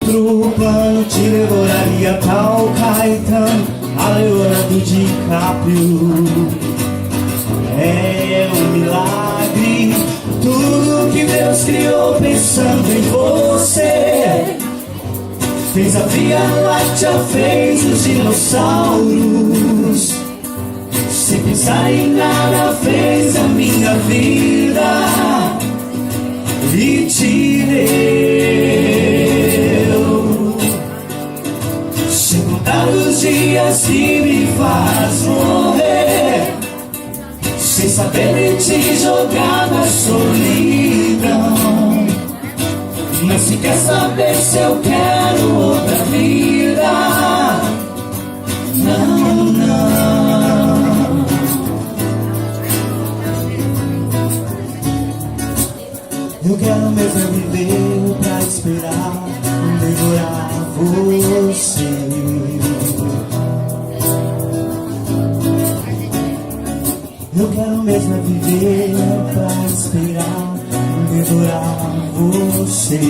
Pro plano te devoraria tal Caetano, a Leonardo DiCaprio. É um milagre tudo que Deus criou pensando em você. Fez a Via Láctea, fez os dinossauros. Sem pensar em nada fez a minha vida e te deu. Sem contar os dias que me faz morrer, sem saber de te jogar na solidão. Mas se quer saber se eu quero outra vida, não, não. Eu quero mesmo é viver pra esperar, devorar você. Eu quero mesmo é viver pra esperar, devorar você.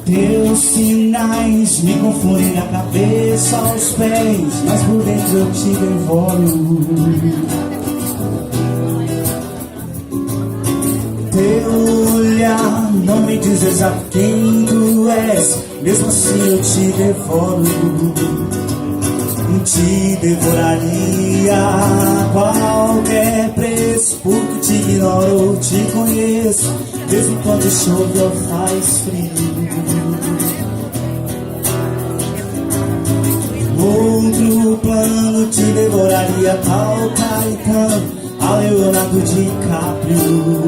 Teus sinais me confundem da cabeça aos pés, mas por dentro eu te devoro. Teu olhar não me diz exato quem tu és, mesmo assim eu te devoro. Te devoraria a qualquer preço, porque te ignoro ou te conheço, mesmo quando chove ou faz frio. Outro plano te devoraria tal Caetano, a Leonardo DiCaprio.